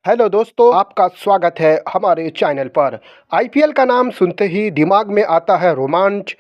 Hello दोस्तों, आपका स्वागत है हमारे चैनल पर। आईपीएल का नाम सुनते ही दिमाग में आता है रोमांच,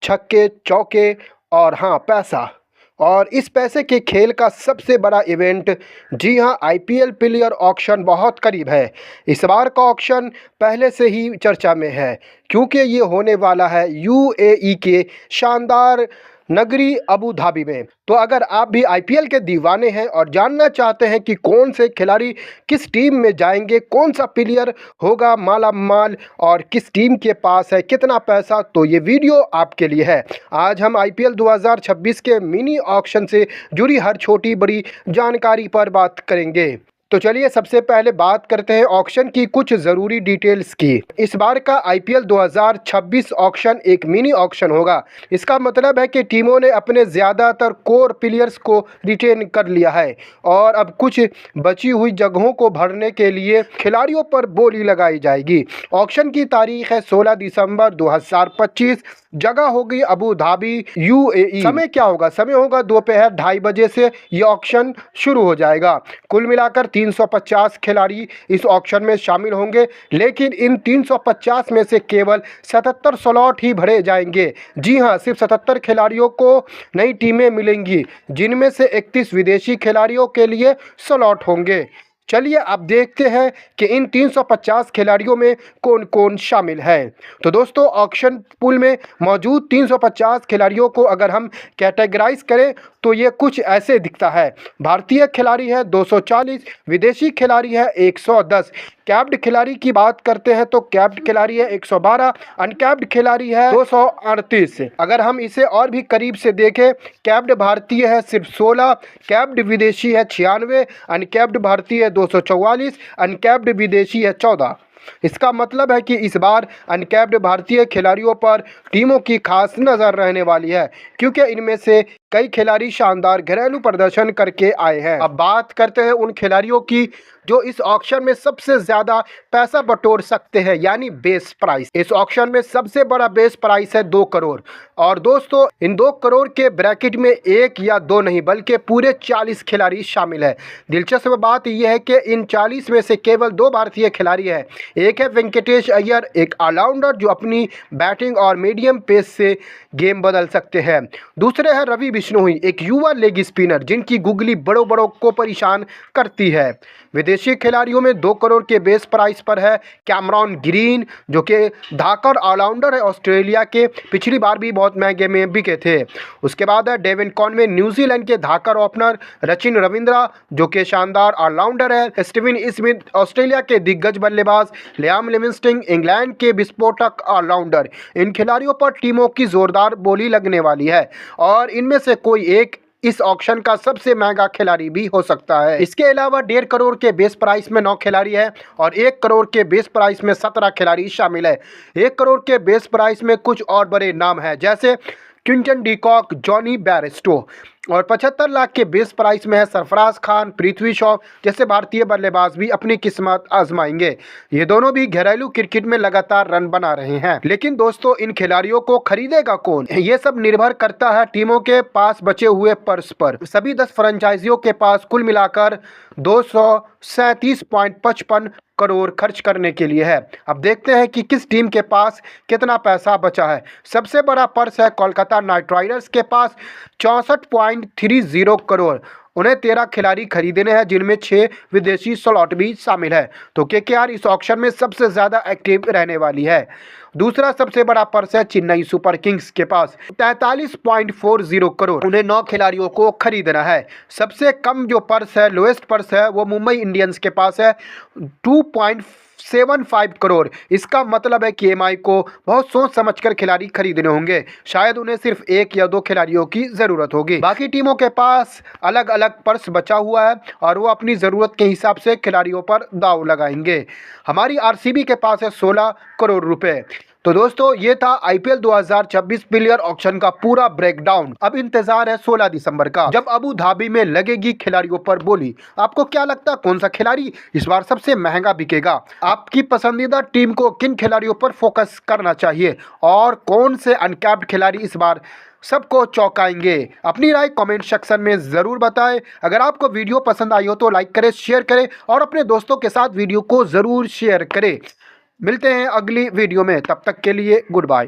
छक्के, चौके और हाँ, पैसा। और इस पैसे के खेल का सबसे बड़ा इवेंट, जी हाँ, आईपीएल प्लेयर ऑक्शन बहुत करीब है। इस बार का ऑक्शन पहले से ही चर्चा में है क्योंकि ये होने वाला है यूएई के शानदार नगरी अबू धाबी में। तो अगर आप भी आईपीएल के दीवाने हैं और जानना चाहते हैं कि कौन से खिलाड़ी किस टीम में जाएंगे, कौन सा प्लेयर होगा माला माल और किस टीम के पास है कितना पैसा, तो ये वीडियो आपके लिए है। आज हम आईपीएल 2026 के मिनी ऑक्शन से जुड़ी हर छोटी बड़ी जानकारी पर बात करेंगे। तो चलिए सबसे पहले बात करते हैं ऑक्शन की कुछ ज़रूरी डिटेल्स की। इस बार का आईपीएल 2026 ऑक्शन एक मिनी ऑक्शन होगा। इसका मतलब है कि टीमों ने अपने ज़्यादातर कोर प्लेयर्स को रिटेन कर लिया है और अब कुछ बची हुई जगहों को भरने के लिए खिलाड़ियों पर बोली लगाई जाएगी। ऑक्शन की तारीख है 16 दिसंबर 2025। जगह होगी अबू धाबी, यूएई। समय क्या होगा? समय होगा दोपहर 2:30 बजे से ये ऑक्शन शुरू हो जाएगा। कुल मिलाकर 350 खिलाड़ी इस ऑक्शन में शामिल होंगे, लेकिन इन 350 में से केवल 77 स्लॉट ही भरे जाएंगे। जी हां, सिर्फ 77 खिलाड़ियों को नई टीमें मिलेंगी, जिनमें से 31 विदेशी खिलाड़ियों के लिए स्लॉट होंगे। चलिए अब देखते हैं कि इन 350 खिलाड़ियों में कौन कौन शामिल है। तो दोस्तों, ऑक्शन पूल में मौजूद 350 खिलाड़ियों को अगर हम कैटेगराइज करें तो ये कुछ ऐसे दिखता है। भारतीय खिलाड़ी है 240, विदेशी खिलाड़ी है 110, कैप्ड खिलाड़ी की बात करते हैं तो कैप्ड खिलाड़ी है 112, अनकैप्ड खिलाड़ी है 238। अगर हम इसे और भी करीब से देखें, कैप्ड भारतीय है सिर्फ 16, कैप्ड विदेशी है 96, अनकैप्ड भारतीय है 244, अनकैप्ड विदेशी है 14। इसका मतलब है कि इस बार अनकैप्ड भारतीय खिलाड़ियों पर टीमों की खास नज़र रहने वाली है, क्योंकि इनमें से कई खिलाड़ी शानदार घरेलू प्रदर्शन करके आए हैं। अब बात करते हैं उन खिलाड़ियों की जो इस ऑक्शन में सबसे ज़्यादा पैसा बटोर सकते हैं, यानी बेस प्राइस। इस ऑक्शन में सबसे बड़ा बेस प्राइस है 2 करोड़। और दोस्तों, इन 2 करोड़ के ब्रैकेट में एक या दो नहीं बल्कि पूरे 40 खिलाड़ी शामिल है। दिलचस्प बात यह है कि इन 40 में से केवल 2 भारतीय खिलाड़ी हैं। एक है वेंकटेश अय्यर, एक ऑलराउंडर जो अपनी बैटिंग और मीडियम पेस से गेम बदल सकते हैं। दूसरे हैं रवि बिश्नोई, एक युवा लेग स्पिनर जिनकी गुगली बड़ों बड़ों को परेशान करती है। विदेशी खिलाड़ियों में 2 करोड़ के बेस प्राइस पर है कैमरॉन ग्रीन, जो कि धाकड़ ऑलराउंडर है ऑस्ट्रेलिया के, पिछली बार भी बहुत महंगे में बिके थे। उसके बाद है डेविन कॉनवे, न्यूजीलैंड के धाकड़ ओपनर, रचिन रविंद्रा जो कि शानदार ऑलराउंडर है, स्टीवन स्मिथ ऑस्ट्रेलिया के दिग्गज बल्लेबाज, लियाम लिविंगस्टन इंग्लैंड के विस्फोटक ऑलराउंडर। इन खिलाड़ियों पर टीमों की जोरदार बोली लगने वाली है और इनमें से कोई एक इस ऑक्शन का सबसे महंगा खिलाड़ी भी हो सकता है। इसके अलावा 1.5 करोड़ के बेस प्राइस में 9 खिलाड़ी है और 1 करोड़ के बेस प्राइस में 17 खिलाड़ी शामिल है। 1 करोड़ के बेस प्राइस में कुछ और बड़े नाम हैं, जैसे क्विंटन डीकॉक, जॉनी बैरस्टो। और 75 लाख के बेस प्राइस में है सरफराज खान, पृथ्वी शॉ जैसे भारतीय बल्लेबाज भी अपनी किस्मत आजमाएंगे। ये दोनों भी घरेलू क्रिकेट में लगातार रन बना रहे हैं। लेकिन दोस्तों, इन खिलाड़ियों को खरीदेगा कौन? ये सब निर्भर करता है टीमों के पास बचे हुए पर्स पर। सभी 10 फ्रेंचाइजियों के पास कुल मिलाकर 237.55 करोड़ खर्च करने के लिए है। अब देखते हैं कि किस टीम के पास कितना पैसा बचा है। सबसे बड़ा पर्स है कोलकाता नाइट राइडर्स के पास 64.30 करोड़। उन्हें 13 खिलाड़ी खरीदने हैं, जिनमें 6 विदेशी स्लॉट भी शामिल है। तो केकेआर इस ऑक्शन में सबसे ज़्यादा एक्टिव रहने वाली है। दूसरा सबसे बड़ा पर्स है चेन्नई सुपर किंग्स के पास 43.40 करोड़। उन्हें 9 खिलाड़ियों को खरीदना है। सबसे कम जो पर्स है, लोएस्ट पर्स है, वो मुंबई इंडियंस के पास है 2.75 करोड़। इसका मतलब है कि एमआई को बहुत सोच समझकर खिलाड़ी खरीदने होंगे। शायद उन्हें सिर्फ 1 या 2 खिलाड़ियों की ज़रूरत होगी। बाकी टीमों के पास अलग अलग पर्स बचा हुआ है और वो अपनी ज़रूरत के हिसाब से खिलाड़ियों पर दाव लगाएंगे। हमारी आरसीबी के पास है 16 करोड़ रुपए। तो दोस्तों ये था आईपीएल 2026 प्लेयर ऑक्शन का पूरा ब्रेकडाउन। अब इंतजार है 16 दिसंबर का, जब अबू धाबी में लगेगी खिलाड़ियों पर बोली। आपको क्या लगता है कौन सा खिलाड़ी इस बार सबसे महंगा बिकेगा? आपकी पसंदीदा टीम को किन खिलाड़ियों पर फोकस करना चाहिए और कौन से अनकैप्ड खिलाड़ी इस बार सबको चौंकाएंगे? अपनी राय कमेंट सेक्शन में ज़रूर बताएं। अगर आपको वीडियो पसंद आई हो तो लाइक करें, शेयर करें और अपने दोस्तों के साथ वीडियो को ज़रूर शेयर करें। मिलते हैं अगली वीडियो में, तब तक के लिए गुड बाय।